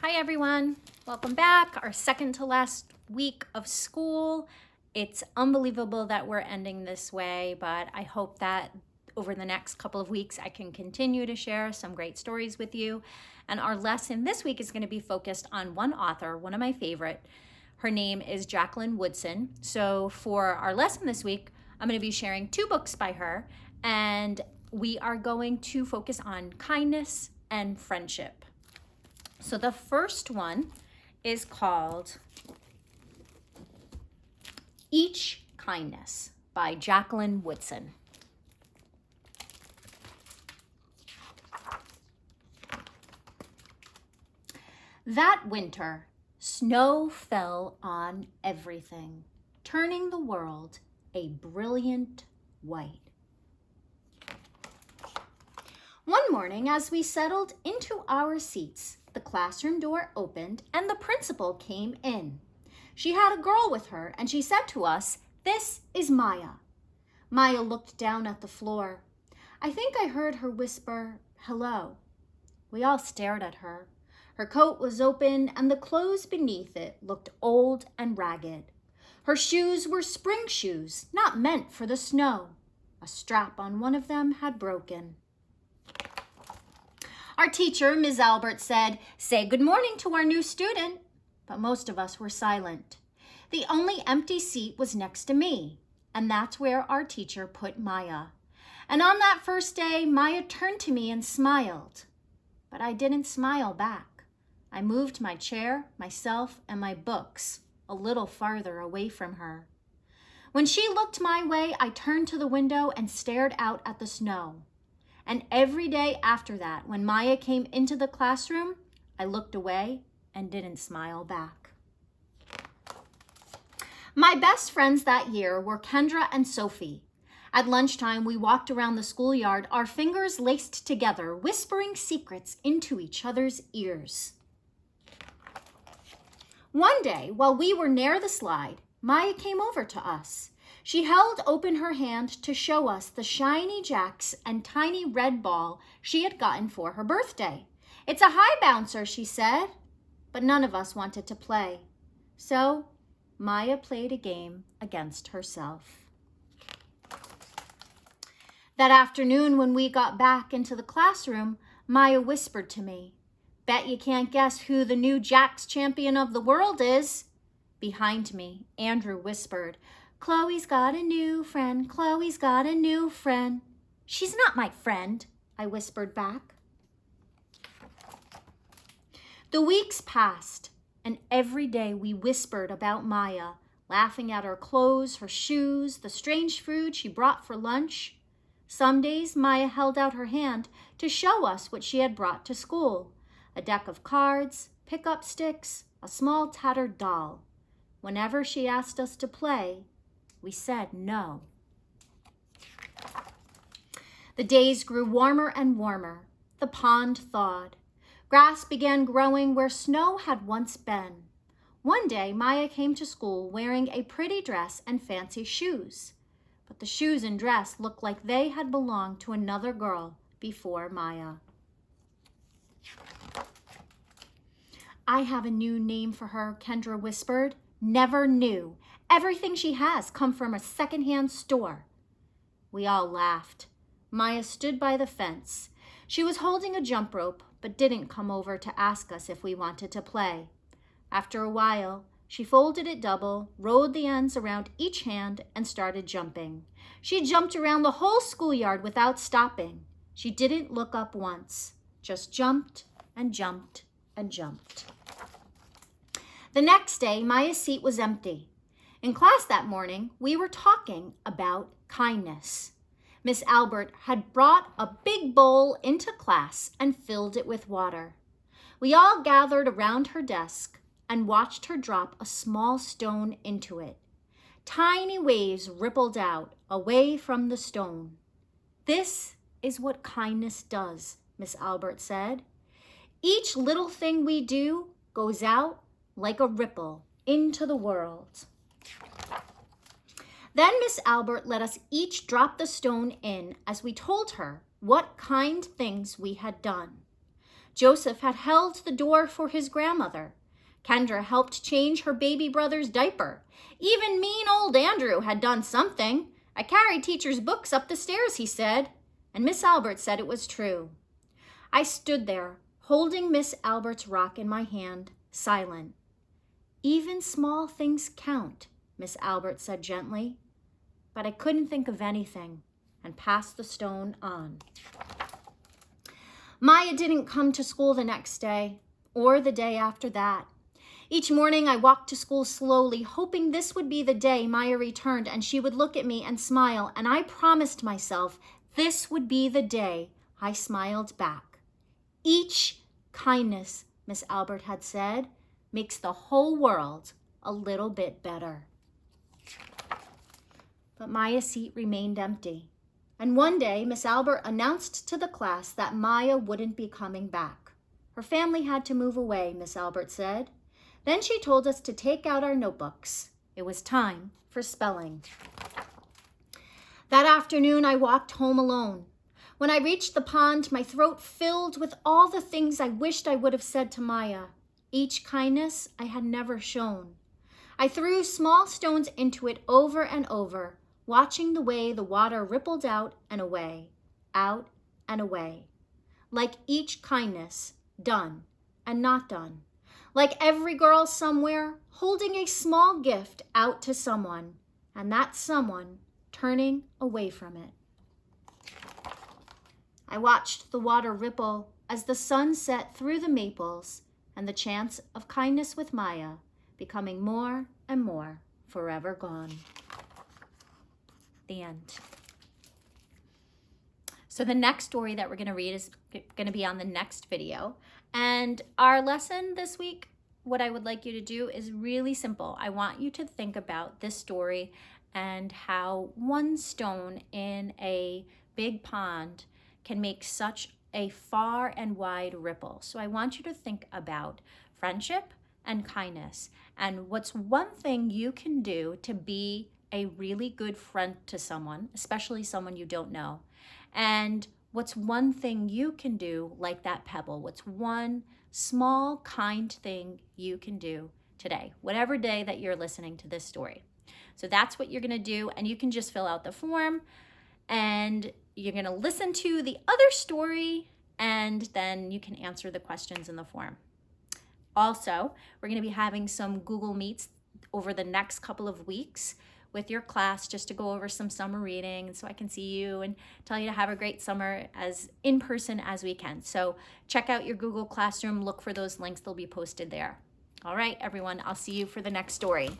Hi everyone, welcome back. Our second to last week of school. It's unbelievable that we're ending this way, but I hope that over the next couple of weeks I can continue to share some great stories with you. And our lesson this week is going to be focused on one author, one of my favorite. Her name is Jacqueline Woodson. So for our lesson this week, I'm going to be sharing 2 books by her, and we are going to focus on kindness and friendship. So the first one is called Each Kindness by Jacqueline Woodson. That winter, snow fell on everything, turning the world a brilliant white. One morning, as we settled into our seats, the classroom door opened and the principal came in. She had a girl with her and she said to us, "This is Maya." Maya looked down at the floor. I think I heard her whisper, "Hello." We all stared at her. Her coat was open and the clothes beneath it looked old and ragged. Her shoes were spring shoes, not meant for the snow. A strap on one of them had broken. Our teacher, Ms. Albert, said, "Say good morning to our new student." But most of us were silent. The only empty seat was next to me, and that's where our teacher put Maya. And on that first day, Maya turned to me and smiled. But I didn't smile back. I moved my chair, myself, and my books a little farther away from her. When she looked my way, I turned to the window and stared out at the snow. And every day after that, when Maya came into the classroom, I looked away and didn't smile back. My best friends that year were Kendra and Sophie. At lunchtime, we walked around the schoolyard, our fingers laced together, whispering secrets into each other's ears. One day, while we were near the slide, Maya came over to us. She held open her hand to show us the shiny jacks and tiny red ball she had gotten for her birthday. "It's a high bouncer," she said, but none of us wanted to play. So Maya played a game against herself. That afternoon when we got back into the classroom, Maya whispered to me, "Bet you can't guess who the new Jacks champion of the world is." Behind me, Andrew whispered, "Chloe's got a new friend, Chloe's got a new friend." "She's not my friend," I whispered back. The weeks passed, and every day we whispered about Maya, laughing at her clothes, her shoes, the strange food she brought for lunch. Some days Maya held out her hand to show us what she had brought to school: a deck of cards, pickup sticks, a small tattered doll. Whenever she asked us to play, we said no. The days grew warmer and warmer. The pond thawed. Grass began growing where snow had once been. One day, Maya came to school wearing a pretty dress and fancy shoes. But the shoes and dress looked like they had belonged to another girl before Maya. "I have a new name for her," Kendra whispered. "Never knew. Everything she has come from a secondhand store." We all laughed. Maya stood by the fence. She was holding a jump rope, but didn't come over to ask us if we wanted to play. After a while, she folded it double, rolled the ends around each hand, and started jumping. She jumped around the whole schoolyard without stopping. She didn't look up once, just jumped and jumped and jumped. The next day, Maya's seat was empty. In class that morning, we were talking about kindness. Miss Albert had brought a big bowl into class and filled it with water. We all gathered around her desk and watched her drop a small stone into it. Tiny waves rippled out away from the stone. "This is what kindness does," Miss Albert said. "Each little thing we do goes out like a ripple into the world." Then Miss Albert let us each drop the stone in as we told her what kind things we had done. Joseph had held the door for his grandmother. Kendra helped change her baby brother's diaper. Even mean old Andrew had done something. I carried teacher's books up the stairs, he said, and Miss Albert said it was true. I stood there, holding Miss Albert's rock in my hand, silent. Even small things count, Miss Albert said gently. But I couldn't think of anything and passed the stone on. Maya didn't come to school the next day or the day after that. Each morning I walked to school slowly, hoping this would be the day Maya returned and she would look at me and smile, and I promised myself this would be the day I smiled back. Each kindness, Miss Albert had said, makes the whole world a little bit better. But Maya's seat remained empty. And one day, Miss Albert announced to the class that Maya wouldn't be coming back. Her family had to move away, Miss Albert said. Then she told us to take out our notebooks. It was time for spelling. That afternoon, I walked home alone. When I reached the pond, my throat filled with all the things I wished I would have said to Maya. Each kindness I had never shown. I threw small stones into it over and over, watching the way the water rippled out and away, out and away. Like each kindness, done and not done. Like every girl somewhere holding a small gift out to someone, and that someone turning away from it. I watched the water ripple as the sun set through the maples, and the chance of kindness with Maya becoming more and more forever gone. The end. So the next story that we're going to read is going to be on the next video. And our lesson this week, what I would like you to do is really simple. I want you to think about this story and how one stone in a big pond can make such a far and wide ripple. So I want you to think about friendship and kindness, and what's one thing you can do to be a really good friend to someone, especially someone you don't know, and what's one thing you can do like that pebble. What's one small kind thing you can do today, whatever day that you're listening to this story. So that's what you're going to do, and you can just fill out the form, and you're going to listen to the other story, and then you can answer the questions in the form. Also, we're going to be having some Google Meets over the next couple of weeks with your class just to go over some summer reading, so I can see you and tell you to have a great summer as in person as we can. So check out your Google Classroom, look for those links, they'll be posted there. All right, everyone, I'll see you for the next story.